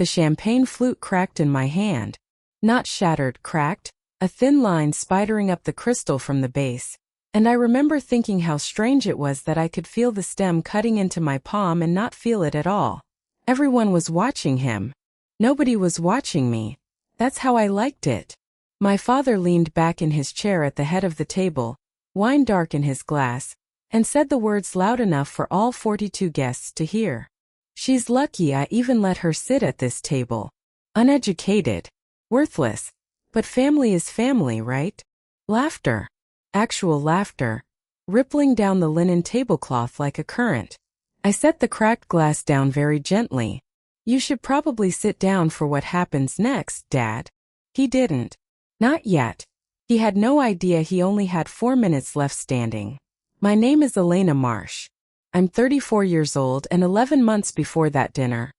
The champagne flute cracked in my hand. Not shattered, cracked, a thin line spidering up the crystal from the base. And I remember thinking how strange it was that I could feel the stem cutting into my palm and not feel it at all. Everyone was watching him. Nobody was watching me. That's how I liked it. My father leaned back in his chair at the head of the table, wine dark in his glass, and said the words loud enough for all 42 guests to hear. She's lucky I even let her sit at this table. Uneducated. Worthless. But family is family, right? Laughter. Actual laughter. Rippling down the linen tablecloth like a current. I set the cracked glass down very gently. You should probably sit down for what happens next, Dad. He didn't. Not yet. He had no idea he only had 4 minutes left standing. My name is Elena Marsh. I'm 34 years old and 11 months before that dinner.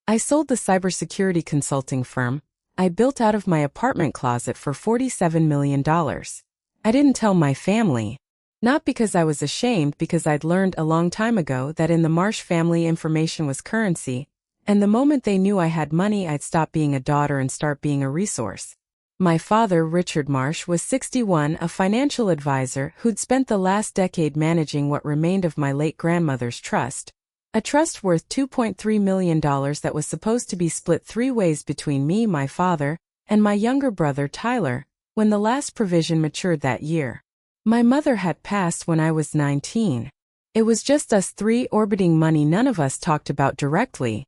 I sold the cybersecurity consulting firm I built out of my apartment closet for $47 million. I didn't tell my family. Not because I was ashamed, because I'd learned a long time ago that in the Marsh family information was currency, and the moment they knew I had money I'd stop being a daughter and start being a resource. My father, Richard Marsh, was 61, a financial advisor who'd spent the last decade managing what remained of my late grandmother's trust. A trust worth $2.3 million that was supposed to be split 3 ways between me, my father, and my younger brother Tyler, when the last provision matured that year. My mother had passed when I was 19. It was just us 3 orbiting money none of us talked about directly,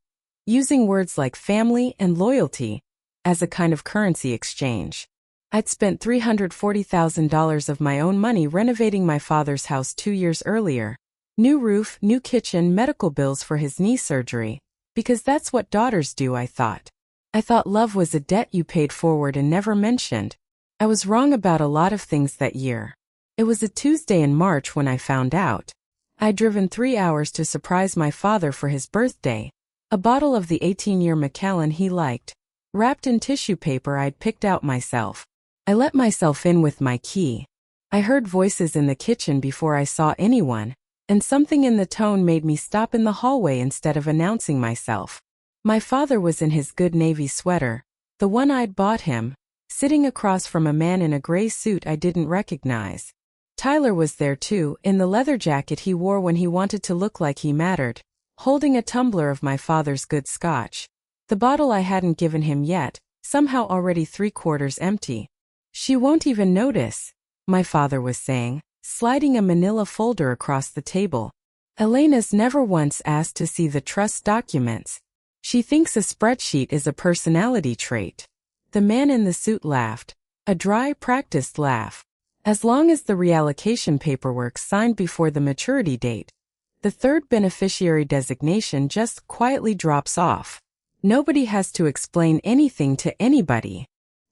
using words like family and loyalty as a kind of currency exchange. I'd spent $340,000 of my own money renovating my father's house 2 years earlier. New roof, new kitchen, medical bills for his knee surgery. Because that's what daughters do, I thought. I thought love was a debt you paid forward and never mentioned. I was wrong about a lot of things that year. It was a Tuesday in March when I found out. I'd driven 3 hours to surprise my father for his birthday. A bottle of the 18-year Macallan he liked, wrapped in tissue paper I'd picked out myself. I let myself in with my key. I heard voices in the kitchen before I saw anyone, and something in the tone made me stop in the hallway instead of announcing myself. My father was in his good navy sweater, the one I'd bought him, sitting across from a man in a gray suit I didn't recognize. Tyler was there too, in the leather jacket he wore when he wanted to look like he mattered, holding a tumbler of my father's good scotch. The bottle I hadn't given him yet, somehow already 3/4 empty. She won't even notice, my father was saying, sliding a manila folder across the table. Elena's never once asked to see the trust documents. She thinks a spreadsheet is a personality trait. The man in the suit laughed, a dry, practiced laugh. As long as the reallocation paperwork's signed before the maturity date, the third beneficiary designation just quietly drops off. Nobody has to explain anything to anybody.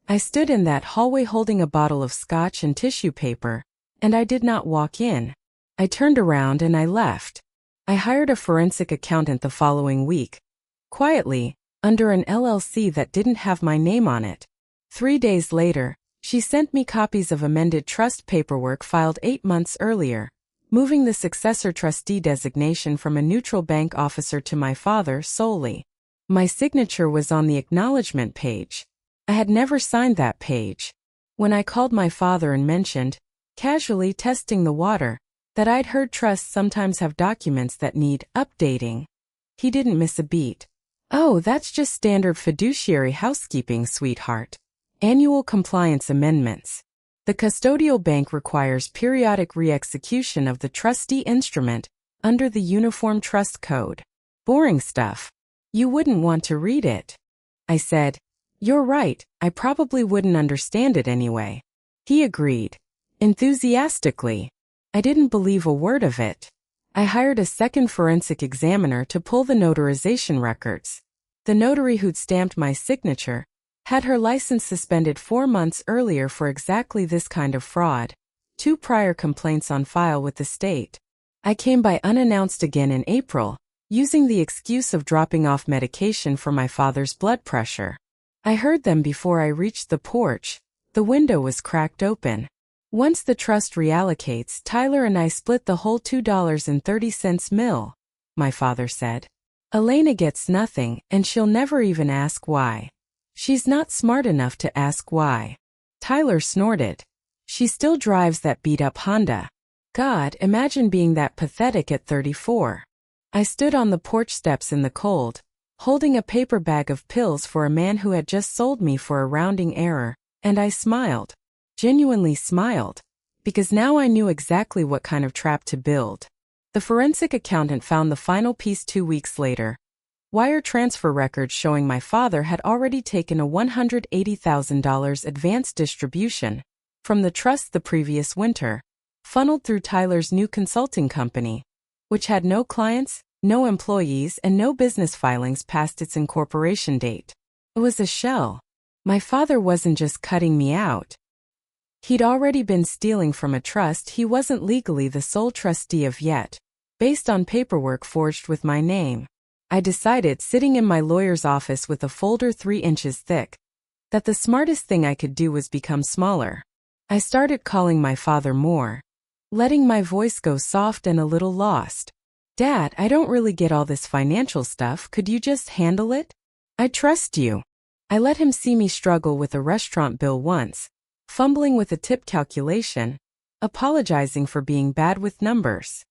I stood in that hallway holding a bottle of scotch and tissue paper, and I did not walk in. I turned around and I left. I hired a forensic accountant the following week. Quietly, under an LLC that didn't have my name on it. 3 days later, she sent me copies of amended trust paperwork filed 8 months earlier, moving the successor trustee designation from a neutral bank officer to my father solely. My signature was on the acknowledgement page. I had never signed that page. When I called my father and mentioned, casually testing the water, that I'd heard trusts sometimes have documents that need updating, he didn't miss a beat. Oh, that's just standard fiduciary housekeeping, sweetheart. Annual compliance amendments. The custodial bank requires periodic re-execution of the trustee instrument under the Uniform Trust Code. Boring stuff. You wouldn't want to read it. I said, "You're right, I probably wouldn't understand it anyway." He agreed. Enthusiastically. I didn't believe a word of it. I hired a second forensic examiner to pull the notarization records. The notary who'd stamped my signature had her license suspended 4 months earlier for exactly this kind of fraud. 2 prior complaints on file with the state. I came by unannounced again in April, using the excuse of dropping off medication for my father's blood pressure. I heard them before I reached the porch. The window was cracked open. Once the trust reallocates, Tyler and I split the whole $2.30 mil, my father said. Elena gets nothing, and she'll never even ask why. She's not smart enough to ask why. Tyler snorted. She still drives that beat-up Honda. God, imagine being that pathetic at 34. I stood on the porch steps in the cold, holding a paper bag of pills for a man who had just sold me for a rounding error, and I smiled. Genuinely smiled. Because now I knew exactly what kind of trap to build. The forensic accountant found the final piece 2 weeks later. Wire transfer records showing my father had already taken a $180,000 advance distribution from the trust the previous winter, funneled through Tyler's new consulting company, which had no clients, no employees, and no business filings past its incorporation date. It was a shell. My father wasn't just cutting me out. He'd already been stealing from a trust he wasn't legally the sole trustee of yet, based on paperwork forged with my name. I decided, sitting in my lawyer's office with a folder 3 inches thick, that the smartest thing I could do was become smaller. I started calling my father more, letting my voice go soft and a little lost. Dad, I don't really get all this financial stuff, could you just handle it? I trust you. I let him see me struggle with a restaurant bill once, fumbling with a tip calculation, apologizing for being bad with numbers.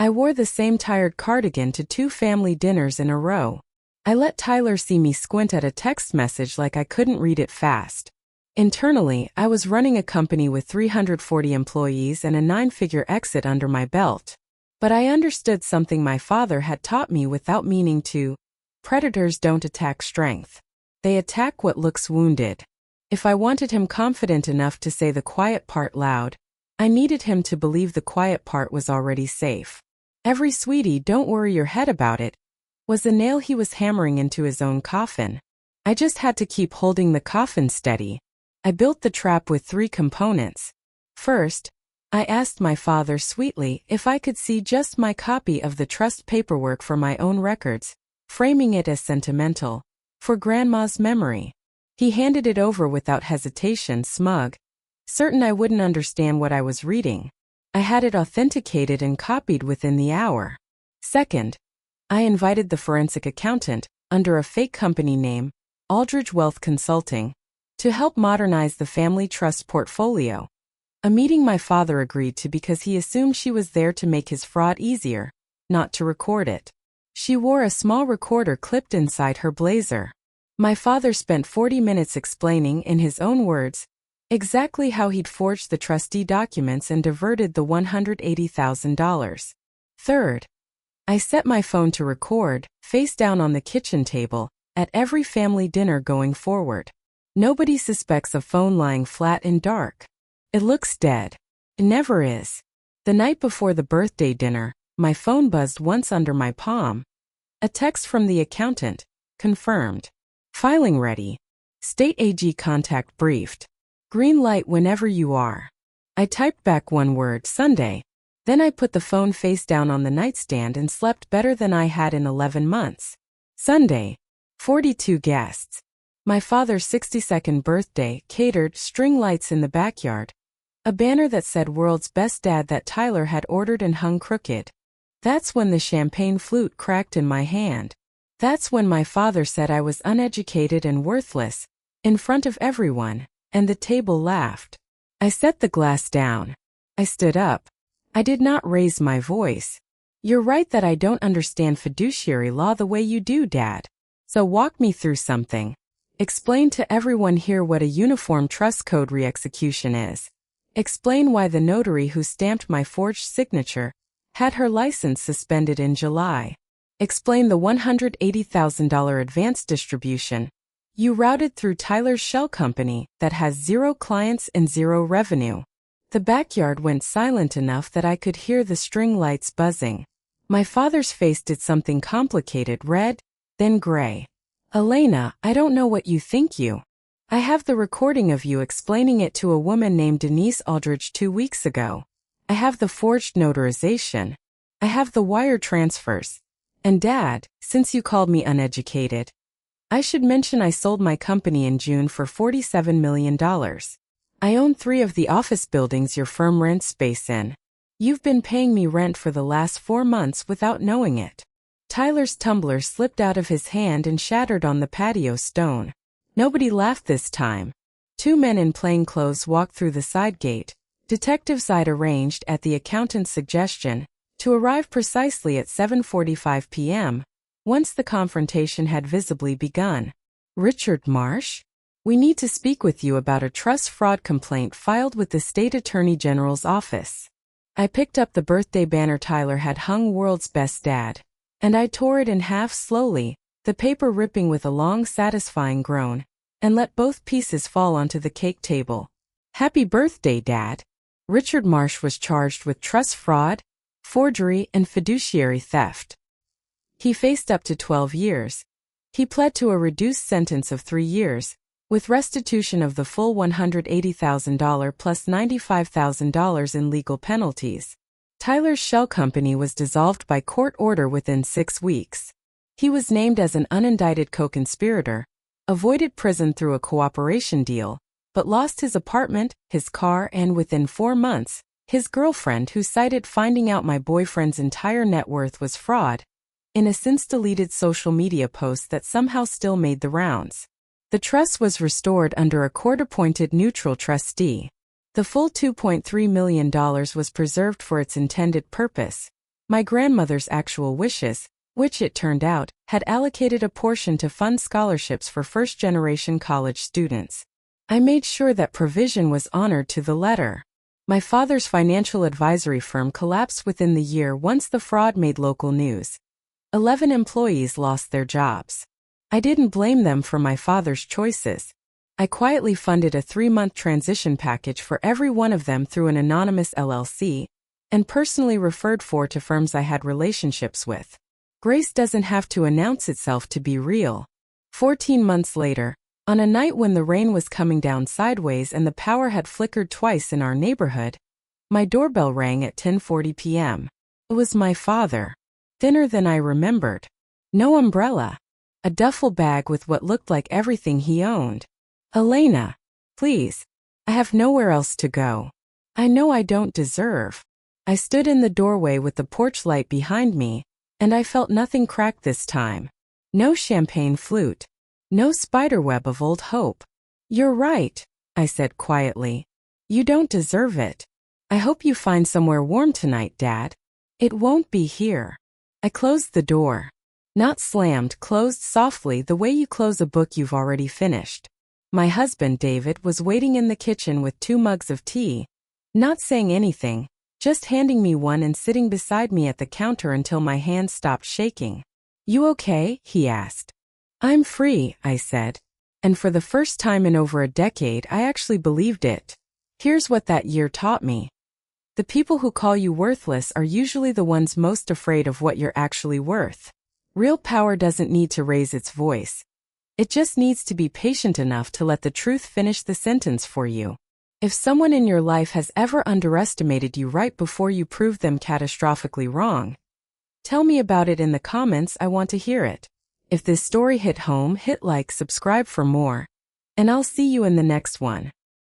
I wore the same tired cardigan to 2 family dinners in a row. I let Tyler see me squint at a text message like I couldn't read it fast. Internally, I was running a company with 340 employees and a 9-figure exit under my belt. But I understood something my father had taught me without meaning to. Predators don't attack strength. They attack what looks wounded. If I wanted him confident enough to say the quiet part loud, I needed him to believe the quiet part was already safe. Every "sweetie, don't worry your head about it" was the nail he was hammering into his own coffin. I just had to keep holding the coffin steady. I built the trap with 3 components. First, I asked my father sweetly if I could see just my copy of the trust paperwork for my own records, framing it as sentimental, for Grandma's memory. He handed it over without hesitation, smug, certain I wouldn't understand what I was reading. I had it authenticated and copied within the hour. Second, I invited the forensic accountant, under a fake company name, Aldridge Wealth Consulting, to help modernize the family trust portfolio. A meeting my father agreed to because he assumed she was there to make his fraud easier, not to record it. She wore a small recorder clipped inside her blazer. My father spent 40 minutes explaining, in his own words, exactly how he'd forged the trustee documents and diverted the $180,000. Third, I set my phone to record, face down on the kitchen table, at every family dinner going forward. Nobody suspects a phone lying flat and dark. It looks dead. It never is. The night before the birthday dinner, my phone buzzed once under my palm. A text from the accountant. Confirmed. Filing ready. State AG contact briefed. Green light whenever you are. I typed back one word, Sunday. Then I put the phone face down on the nightstand and slept better than I had in 11 months. Sunday. 42 guests. My father's 62nd birthday, catered, string lights in the backyard. A banner that said "World's Best Dad" that Tyler had ordered and hung crooked. That's when the champagne flute cracked in my hand. That's when my father said I was uneducated and worthless, in front of everyone, and the table laughed. I set the glass down. I stood up. I did not raise my voice. You're right that I don't understand fiduciary law the way you do, Dad. So walk me through something. Explain to everyone here what a uniform trust code re-execution is. Explain why the notary who stamped my forged signature had her license suspended in July. Explain the $180,000 advance distribution you routed through Tyler's shell company that has 0 clients and 0 revenue. The backyard went silent enough that I could hear the string lights buzzing. My father's face did something complicated, red, then gray. Elena, I don't know what you think you. I have the recording of you explaining it to a woman named Denise Aldridge 2 weeks ago. I have the forged notarization. I have the wire transfers. And Dad, since you called me uneducated, I should mention I sold my company in June for $47 million. I own 3 of the office buildings your firm rents space in. You've been paying me rent for the last 4 months without knowing it. Tyler's tumbler slipped out of his hand and shattered on the patio stone. Nobody laughed this time. Two men in plain clothes walked through the side gate. Detectives I'd arranged, at the accountant's suggestion, to arrive precisely at 7:45 p.m., once the confrontation had visibly begun. "Richard Marsh? We need to speak with you about a trust fraud complaint filed with the State Attorney General's office." I picked up the birthday banner Tyler had hung, "World's Best Dad," and I tore it in half slowly, the paper ripping with a long, satisfying groan, and let both pieces fall onto the cake table. "Happy birthday, Dad." Richard Marsh was charged with trust fraud, forgery, and fiduciary theft. He faced up to 12 years. He pled to a reduced sentence of 3 years, with restitution of the full $180,000 plus $95,000 in legal penalties. Tyler's shell company was dissolved by court order within 6 weeks. He was named as an unindicted co-conspirator, avoided prison through a cooperation deal, but lost his apartment, his car, and within 4 months, his girlfriend, who cited finding out my boyfriend's entire net worth was fraud, in a since-deleted social media post that somehow still made the rounds. The trust was restored under a court-appointed neutral trustee. The full $2.3 million was preserved for its intended purpose, my grandmother's actual wishes, which, it turned out, had allocated a portion to fund scholarships for first-generation college students. I made sure that provision was honored to the letter. My father's financial advisory firm collapsed within the year once the fraud made local news. 11 employees lost their jobs. I didn't blame them for my father's choices. I quietly funded a 3-month transition package for every one of them through an anonymous LLC, and personally referred to firms I had relationships with. Grace doesn't have to announce itself to be real. 14 months later, on a night when the rain was coming down sideways and the power had flickered twice in our neighborhood, my doorbell rang at 10:40 p.m. It was my father. Thinner than I remembered. No umbrella. A duffel bag with what looked like everything he owned. "Elena, please. I have nowhere else to go. I know I don't deserve." I stood in the doorway with the porch light behind me, and I felt nothing crack this time. No champagne flute. No spiderweb of old hope. "You're right," I said quietly. "You don't deserve it. I hope you find somewhere warm tonight, Dad. It won't be here." I closed the door. Not slammed, closed softly the way you close a book you've already finished. My husband, David, was waiting in the kitchen with 2 mugs of tea, not saying anything, just handing me one and sitting beside me at the counter until my hands stopped shaking. "You okay?" he asked. "I'm free," I said. And for the first time in over a decade, I actually believed it. Here's what that year taught me. The people who call you worthless are usually the ones most afraid of what you're actually worth. Real power doesn't need to raise its voice. It just needs to be patient enough to let the truth finish the sentence for you. If someone in your life has ever underestimated you right before you proved them catastrophically wrong, tell me about it in the comments. I want to hear it. If this story hit home, hit like, subscribe for more, and I'll see you in the next one.